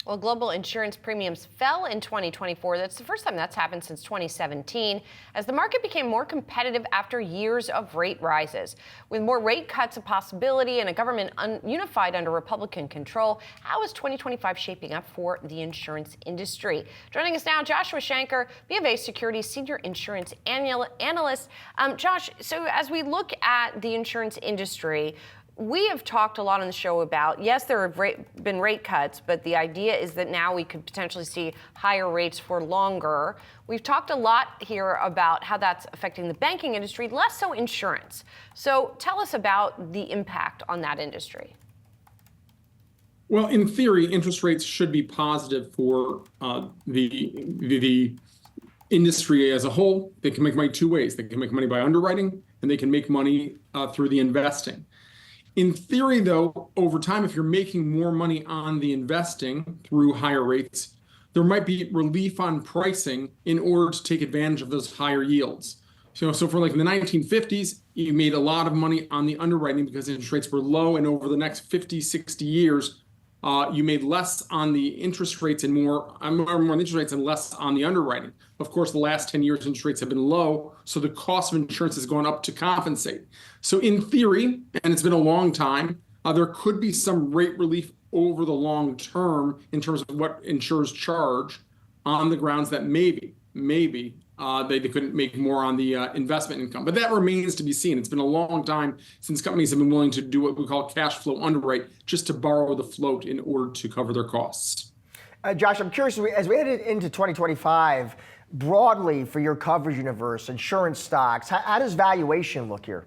Well, global insurance premiums fell in 2024. That's the first time that's happened since 2017, as the market became more competitive after years of rate rises. With more rate cuts a possibility and a government unified under Republican control, how is 2025 shaping up for the insurance industry? Joining us now, Joshua Shanker, BofA Securities Senior Insurance Analyst. Josh, so as we look at the insurance industry, we have talked a lot on the show about, yes, there have been rate cuts, but the idea is that now we could potentially see higher rates for longer. We've talked a lot here about how that's affecting the banking industry, less so insurance. So tell us about the impact on that industry. Well, in theory, interest rates should be positive for the industry as a whole. They can make money two ways. They can make money by underwriting, and they can make money through the investing. In theory, though, over time, if you're making more money on the investing through higher rates, there might be relief on pricing in order to take advantage of those higher yields. So for like in the 1950s, you made a lot of money on the underwriting because interest rates were low. And over the next 50, 60 years, you made less on the interest rates and more on the interest rates and less on the underwriting. Of course, the last 10 years, interest rates have been low, so the cost of insurance has gone up to compensate. So in theory, and it's been a long time, there could be some rate relief over the long term in terms of what insurers charge on the grounds that maybe they couldn't make more on the investment income. But that remains to be seen. It's been a long time since companies have been willing to do what we call cash flow underwrite, just to borrow the float in order to cover their costs. Josh, I'm curious, as we head into 2025, broadly for your coverage universe, insurance stocks, how does valuation look here?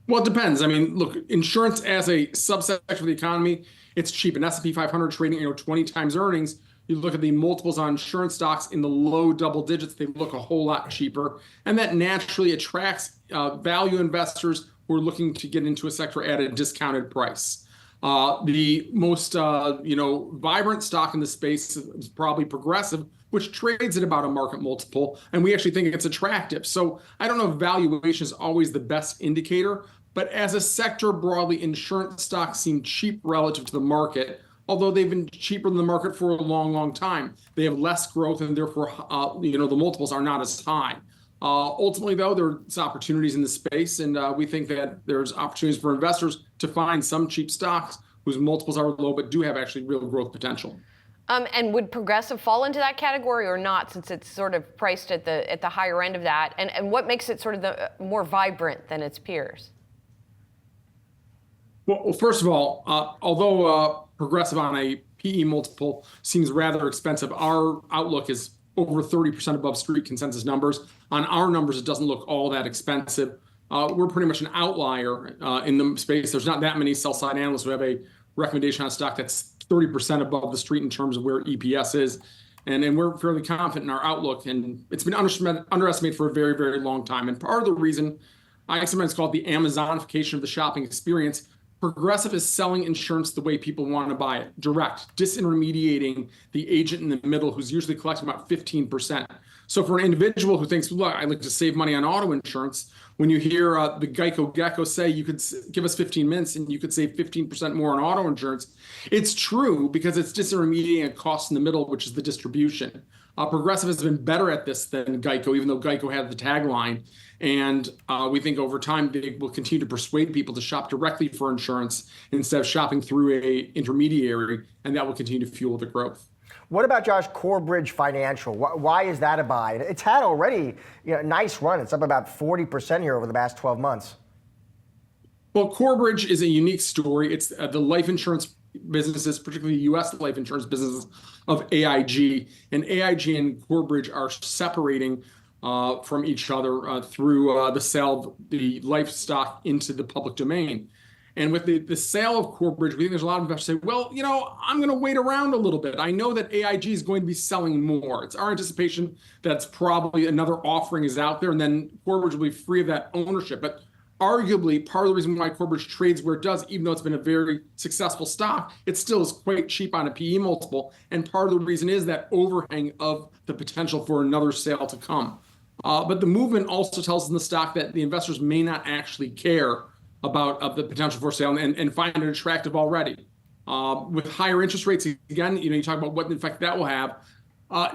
Well, it depends. I mean, look, insurance as a subset of the economy, it's cheap. An S&P 500 trading, 20 times earnings. You look at the multiples on insurance stocks in the low double digits, they look a whole lot cheaper. And that naturally attracts value investors who are looking to get into a sector at a discounted price. The most vibrant stock in the space is probably Progressive, which trades at about a market multiple. And we actually think it's attractive. So I don't know if valuation is always the best indicator. But as a sector broadly, insurance stocks seem cheap relative to the market, although they've been cheaper than the market for a long, long time. They have less growth, and therefore, the multiples are not as high. Ultimately, though, there's opportunities in the space, and we think that there's opportunities for investors to find some cheap stocks whose multiples are low but do have actually real growth potential. And would Progressive fall into that category or not, since it's sort of priced at the higher end of that? And what makes it sort of the more vibrant than its peers? Well, first of all, although Progressive on a PE multiple seems rather expensive, our outlook is over 30% above street consensus numbers. On our numbers, it doesn't look all that expensive. We're pretty much an outlier in the space. There's not that many sell-side analysts who have a recommendation on a stock that's 30% above the street in terms of where EPS is. And we're fairly confident in our outlook. And it's been underestimated for a very, very long time. And part of the reason, I sometimes call it the Amazonification of the shopping experience, Progressive is selling insurance the way people want to buy it, direct, disintermediating the agent in the middle who's usually collecting about 15%. So for an individual who thinks, look, I'd like to save money on auto insurance, when you hear the Geico Gecko say you could give us 15 minutes and you could save 15% more on auto insurance, it's true because it's disintermediating a cost in the middle, which is the distribution. Progressive has been better at this than Geico, even though Geico had the tagline. And we think over time, they will continue to persuade people to shop directly for insurance instead of shopping through an intermediary, and that will continue to fuel the growth. What about, Josh, Corebridge Financial? Why is that a buy? It's had already a nice run. It's up about 40% here over the past 12 months. Well, Corebridge is a unique story. It's the life insurance businesses, particularly U.S. life insurance businesses of AIG. And AIG and Corebridge are separating from each other through the sale of the life stock into the public domain. And with the sale of Corebridge, we think there's a lot of investors say, well, I'm going to wait around a little bit. I know that AIG is going to be selling more. It's our anticipation that's probably another offering is out there, and then Corebridge will be free of that ownership. But arguably, part of the reason why Corebridge trades where it does, even though it's been a very successful stock, it still is quite cheap on a PE multiple. And part of the reason is that overhang of the potential for another sale to come. But the movement also tells us in the stock that the investors may not actually care about the potential for sale and find it attractive already. With higher interest rates, again, you talk about what effect that will have.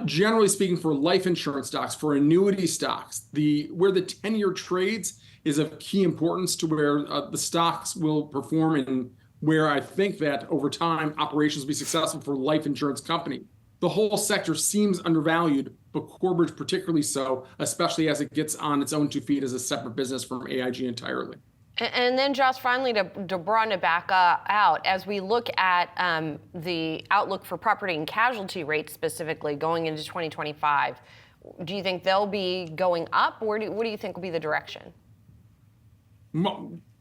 Generally speaking, for life insurance stocks, for annuity stocks, where the 10-year trades is of key importance to where the stocks will perform, and where I think that over time operations will be successful for life insurance company. The whole sector seems undervalued, but Corebridge particularly so, especially as it gets on its own 2 feet as a separate business from AIG entirely. And then, Josh, finally, to broaden it back out, as we look at the outlook for property and casualty rates specifically going into 2025, do you think they'll be going up, or what do you think will be the direction?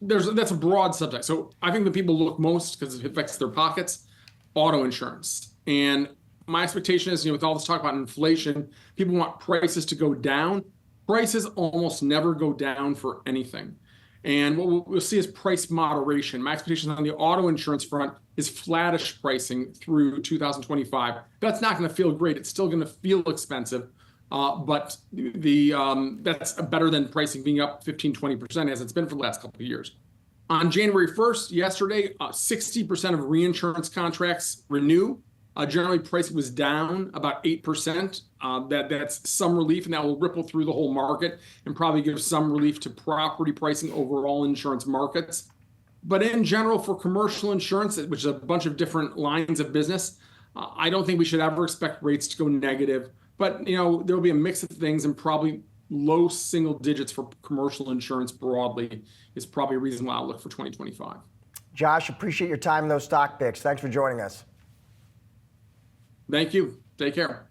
That's a broad subject. So I think the people look most, because it affects their pockets, auto insurance. And my expectation is, with all this talk about inflation, people want prices to go down. Prices almost never go down for anything. And what we'll see is price moderation. My expectation on the auto insurance front is flattish pricing through 2025. That's not going to feel great. It's still going to feel expensive, but that's better than pricing being up 15, 20% as it's been for the last couple of years. On January 1st, yesterday, 60% of reinsurance contracts renew. Generally, pricing was down about 8%. That's some relief, and that will ripple through the whole market and probably give some relief to property pricing overall insurance markets. But in general, for commercial insurance, which is a bunch of different lines of business, I don't think we should ever expect rates to go negative. But there will be a mix of things, and probably low single digits for commercial insurance broadly is probably a reasonable outlook for 2025. Josh, appreciate your time in those stock picks. Thanks for joining us. Thank you. Take care.